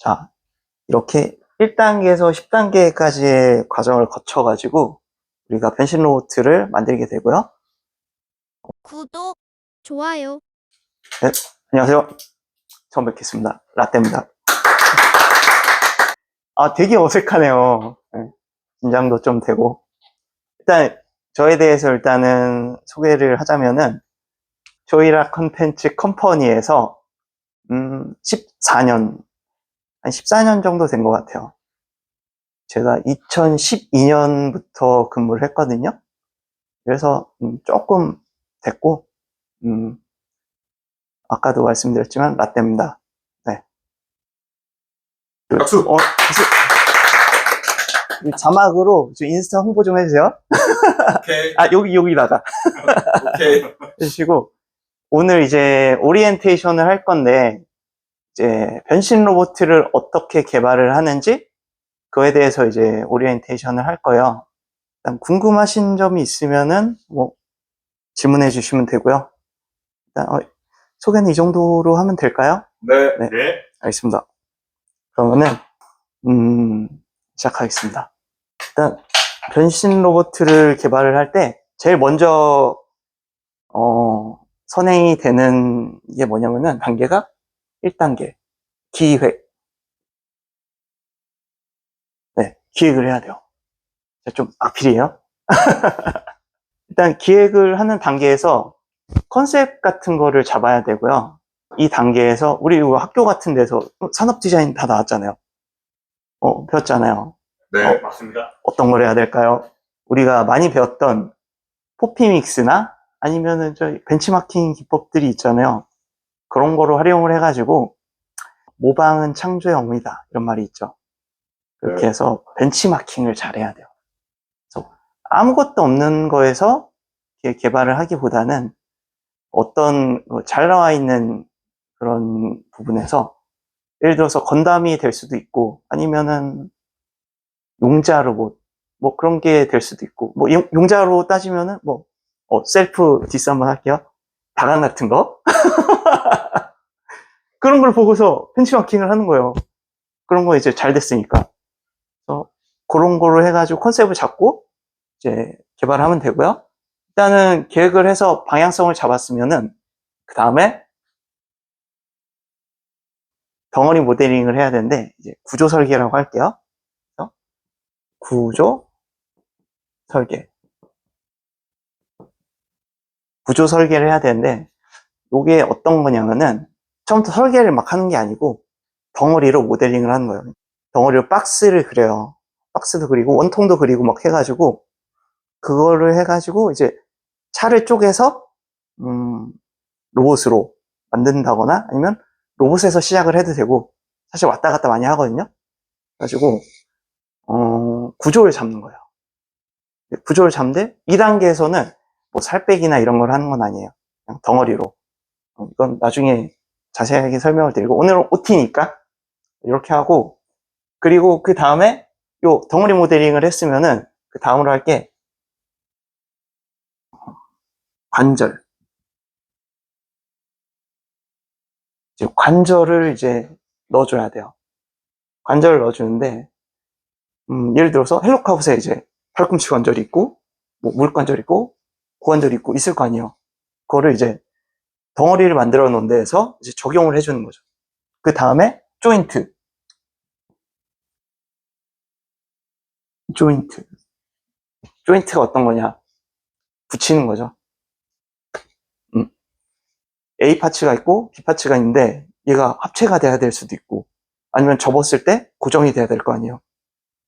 자, 이렇게 1단계에서 10단계까지의 과정을 거쳐가지고 우리가 변신 로봇을 만들게 되고요. 구독, 좋아요. 네, 안녕하세요. 처음 뵙겠습니다. 라떼입니다. 되게 어색하네요. 네, 긴장도 좀 되고. 일단 저에 대해서 일단은 소개를 하자면은 조이라 컨텐츠 컴퍼니에서 14년, 한 14년 정도 된 것 같아요. 제가 2012년부터 근무를 했거든요. 그래서 조금 됐고, 아까도 말씀드렸지만 라떼입니다. 네. 박수! 박수! 자막으로 인스타 홍보 좀 해주세요. 오케이. 여기다가 오케이. 해주시고, 오늘 이제 오리엔테이션을 할 건데, 이제 변신 로봇을 어떻게 개발을 하는지, 그거에 대해서 이제 오리엔테이션을 할 거예요. 일단 궁금하신 점이 있으면은, 질문해 주시면 되고요. 일단, 소개는 이 정도로 하면 될까요? 네. 네. 알겠습니다. 그러면은, 시작하겠습니다. 일단, 변신 로봇을 개발을 할 때, 제일 먼저, 선행이 되는 게 뭐냐면은, 단계가 1단계, 기획. 네, 기획을 해야 돼요. 좀 악필이에요. 일단, 기획을 하는 단계에서 컨셉 같은 거를 잡아야 되고요. 이 단계에서, 우리 학교 같은 데서 산업 디자인 다 나왔잖아요. 배웠잖아요. 네, 맞습니다. 어떤 걸 해야 될까요? 우리가 많이 배웠던 포피믹스나 아니면은 저희 벤치마킹 기법들이 있잖아요. 그런 거로 활용을 해가지고 모방은 창조의 어머니다 이런 말이 있죠. 그렇게 네. 해서 벤치마킹을 잘해야 돼요. 그래서 아무것도 없는 거에서 개발을 하기보다는 어떤 잘 나와 있는 그런 부분에서 예를 들어서 건담이 될 수도 있고 아니면은 용자 로봇 그런 게 될 수도 있고 용자로 따지면은 셀프 디스 한번 할게요. 다간 같은 거 그런 걸 보고서 벤치마킹을 하는 거예요. 그런 거 이제 잘 됐으니까. 그래서 그런 거로 해가지고 컨셉을 잡고 이제 개발하면 되고요. 일단은 계획을 해서 방향성을 잡았으면은 그 다음에 덩어리 모델링을 해야 되는데 이제 구조 설계라고 할게요. 구조 설계. 구조 설계를 해야 되는데 이게 어떤 거냐면은 처음부터 설계를 막 하는 게 아니고 덩어리로 모델링을 하는 거예요. 덩어리로 박스를 그려요. 박스도 그리고 원통도 그리고 막 해가지고 그거를 해가지고 이제 차를 쪼개서 로봇으로 만든다거나 아니면 로봇에서 시작을 해도 되고 사실 왔다 갔다 많이 하거든요. 그래가지고 구조를 잡는 거예요. 구조를 잡는데 2단계에서는 살 빼기나 이런 걸 하는 건 아니에요. 그냥 덩어리로. 이건 나중에 자세하게 설명을 드리고 오늘은 OT니까 이렇게 하고 그리고 그 다음에 요 덩어리 모델링을 했으면은 그 다음으로 할 게 관절. 이제 관절을 이제 넣어줘야 돼요. 관절을 넣어주는데 예를 들어서 헬로카봇에 이제 팔꿈치 관절이 있고 무릎 관절이 있고 고관절이 있고 있을 거 아니에요. 그거를 이제 덩어리를 만들어 놓은 데에서 이제 적용을 해주는 거죠. 그 다음에 조인트. 조인트가 어떤 거냐? 붙이는 거죠. A 파츠가 있고 B 파츠가 있는데 얘가 합체가 돼야 될 수도 있고 아니면 접었을 때 고정이 돼야 될 거 아니에요.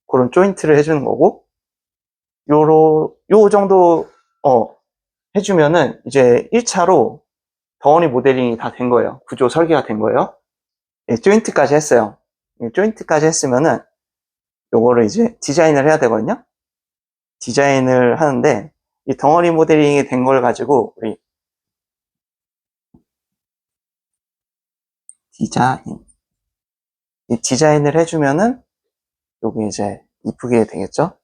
그런 조인트를 해주는 거고 요 정도 해주면은 이제 1차로 덩어리 모델링이 다 된 거예요. 구조 설계가 된 거예요. 조인트까지 했어요. 조인트까지 했으면은 요거를 이제 디자인을 해야 되거든요. 디자인을 하는데 이 덩어리 모델링이 된 걸 가지고 우리 디자인을 해주면은 여기 이제 이쁘게 되겠죠.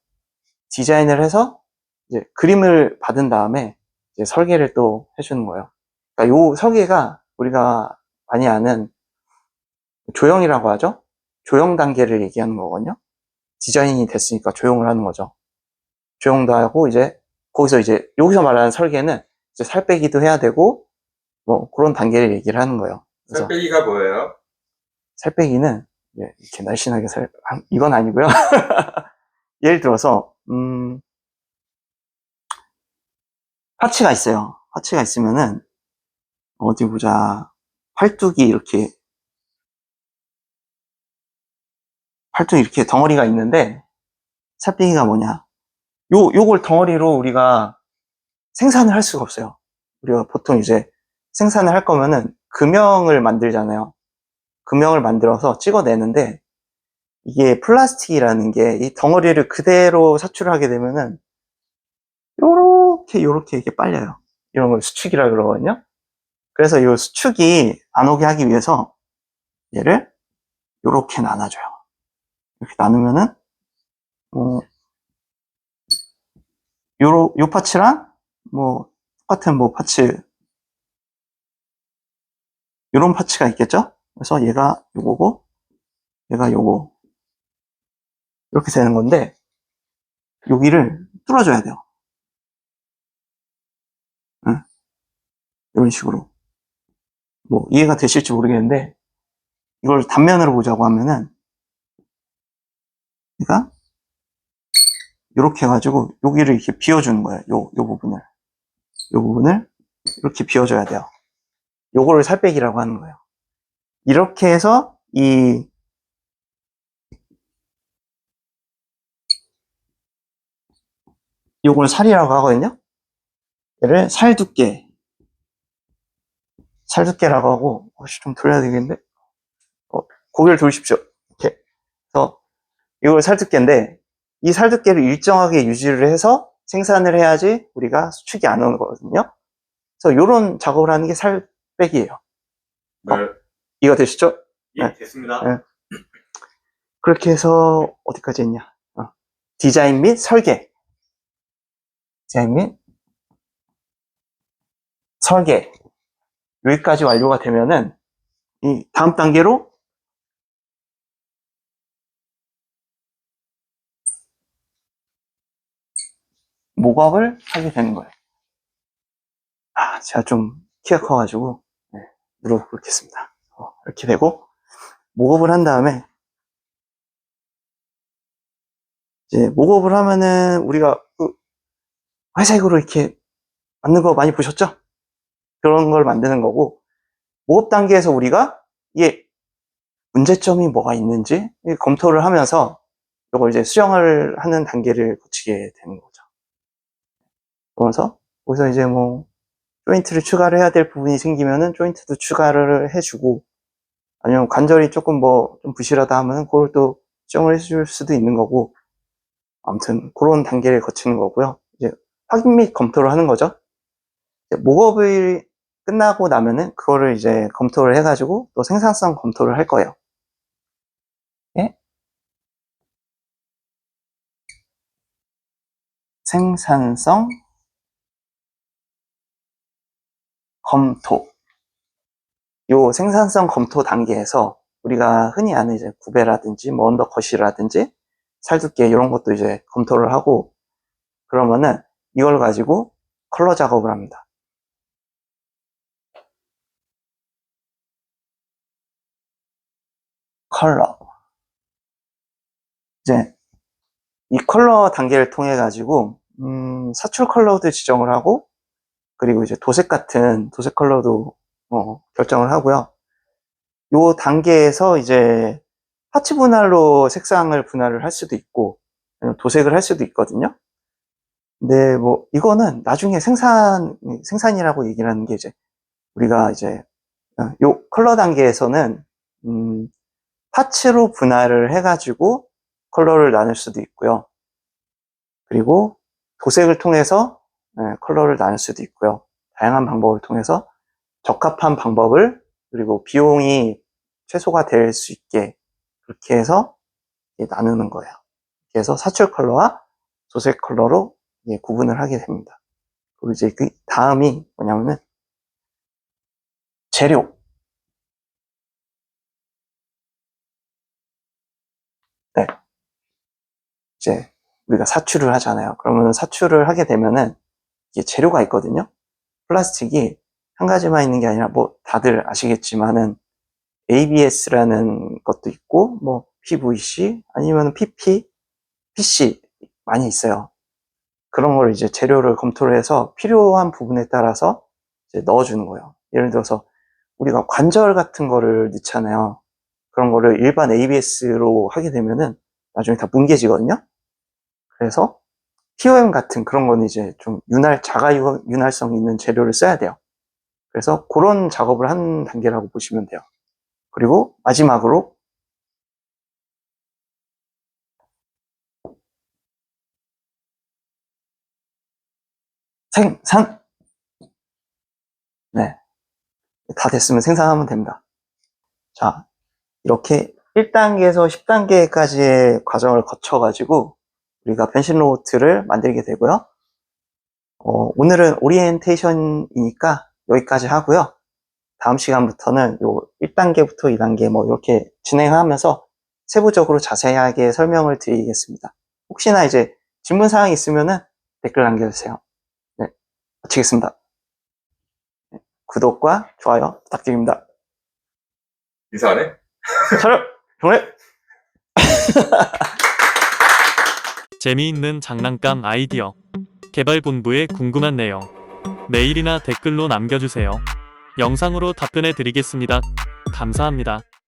디자인을 해서 이제 그림을 받은 다음에 이제 설계를 또 해주는 거예요. 그러니까 요 설계가 우리가 많이 아는 조형이라고 하죠. 조형 단계를 얘기하는 거거든요. 디자인이 됐으니까 조형을 하는 거죠. 조형도 하고, 이제, 거기서 이제, 여기서 말하는 설계는 이제 살 빼기도 해야 되고, 뭐, 그런 단계를 얘기를 하는 거예요. 그래서 살 빼기가 뭐예요? 살 빼기는, 이렇게 날씬하게 이건 아니고요. 예를 들어서, 파츠가 있어요. 파츠가 있으면은, 어디 보자. 팔뚝이 이렇게 덩어리가 있는데, 살 빼기가 뭐냐. 요걸 덩어리로 우리가 생산을 할 수가 없어요. 우리가 보통 이제 생산을 할 거면은 금형을 만들잖아요. 금형을 만들어서 찍어내는데, 이게 플라스틱이라는 게 이 덩어리를 그대로 사출하게 되면은 요렇게 이렇게 빨려요. 이런 걸 수축이라 그러거든요. 그래서 이 수축이 안 오게 하기 위해서 얘를 요렇게 나눠줘요. 이렇게 나누면은 요 파츠랑 뭐 똑같은 뭐 파츠, 요런 파츠가 있겠죠? 그래서 얘가 요거고 얘가 요거 이렇게 되는 건데, 여기를 뚫어줘야 돼요. 응, 이런 식으로. 뭐 이해가 되실지 모르겠는데, 이걸 단면으로 보자고 하면은 얘가 이렇게 해가지고 여기를 이렇게 비워주는 거예요. 요 부분을 이렇게 비워줘야 돼요. 요거를 살 빼기라고 하는 거예요. 이렇게 해서 요걸 살이라고 하거든요. 얘를 살두께라고 하고, 좀 돌려야 되겠는데, 고개를 돌리십시오. 이렇게. 그래서 이걸 살두께인데, 이 살두께를 일정하게 유지를 해서 생산을 해야지 우리가 수축이 안 오는 거거든요. 그래서 이런 작업을 하는 게 살 빼기예요. 네. 이해가 되시죠? 예, 네. 됐습니다. 네. 그렇게 해서 어디까지 했냐? 디자인 및 설계. 디자인 및 설계. 여기까지 완료가 되면은 이 다음 단계로 목업을 하게 되는 거예요. 제가 좀 키가 커가지고 무릎 꿇겠습니다. 이렇게 되고, 목업을 한 다음에 이제 목업을 하면은 우리가 그 회색으로 이렇게 만든 거 많이 보셨죠? 그런 걸 만드는 거고, 목업 단계에서 우리가 이게 문제점이 뭐가 있는지 검토를 하면서 이걸 이제 수정을 하는 단계를 거치게 되는 거죠. 그래서 거기서 이제 뭐 조인트를 추가를 해야 될 부분이 생기면은 조인트도 추가를 해주고, 아니면 관절이 조금 뭐 좀 부실하다 하면 그걸 또 수정을 해줄 수도 있는 거고, 아무튼 그런 단계를 거치는 거고요. 이제 확인 및 검토를 하는 거죠. 목업이 끝나고 나면은 그거를 이제 검토를 해가지고 또 생산성 검토를 할 거예요. 예? 생산성 검토. 요 생산성 검토 단계에서 우리가 흔히 아는 이제 구배라든지 뭐 언더컷이라든지 살두께 이런 것도 이제 검토를 하고, 그러면은 이걸 가지고 컬러 작업을 합니다. 컬러. 이제 이 컬러 단계를 통해 가지고 사출 컬러도 지정을 하고, 그리고 이제 도색 같은 도색 컬러도 결정을 하고요. 요 단계에서 이제 파츠 분할로 색상을 분할을 할 수도 있고, 도색을 할 수도 있거든요. 근데 뭐 이거는 나중에 생산이라고 얘기를 하는 게, 이제 우리가 이제 요 컬러 단계에서는 파츠로 분할을 해가지고 컬러를 나눌 수도 있고요. 그리고 도색을 통해서 컬러를 나눌 수도 있고요. 다양한 방법을 통해서 적합한 방법을, 그리고 비용이 최소가 될 수 있게 그렇게 해서 나누는 거예요. 그래서 사출 컬러와 도색 컬러로 구분을 하게 됩니다. 그리고 이제 그 다음이 뭐냐면은 재료. 이제 우리가 사출을 하잖아요. 그러면 사출을 하게 되면은 이게 재료가 있거든요. 플라스틱이 한 가지만 있는 게 아니라 뭐 다들 아시겠지만은 ABS라는 것도 있고 뭐 PVC 아니면 PP, PC 많이 있어요. 그런 걸 이제 재료를 검토를 해서 필요한 부분에 따라서 이제 넣어주는 거예요. 예를 들어서 우리가 관절 같은 거를 넣잖아요. 그런 거를 일반 ABS로 하게 되면은 나중에 다 뭉개지거든요. 그래서 POM 같은 그런 거는 이제 좀 자가 윤활성 있는 재료를 써야 돼요. 그래서 그런 작업을 한 단계라고 보시면 돼요. 그리고 마지막으로 생산. 네, 다 됐으면 생산하면 됩니다. 자, 이렇게 1단계에서 10단계까지의 과정을 거쳐가지고 우리가 변신 로봇을 만들게 되고요. 오늘은 오리엔테이션이니까 여기까지 하고요. 다음 시간부터는 요 1단계부터 2단계 뭐 이렇게 진행하면서 세부적으로 자세하게 설명을 드리겠습니다. 혹시나 이제 질문 사항이 있으면은 댓글 남겨주세요. 네, 마치겠습니다. 네, 구독과 좋아요 부탁드립니다. 인사 안 해? 촬영 종료! 재미있는 장난감 아이디어, 개발 본부에 궁금한 내용, 메일이나 댓글로 남겨주세요. 영상으로 답변해 드리겠습니다. 감사합니다.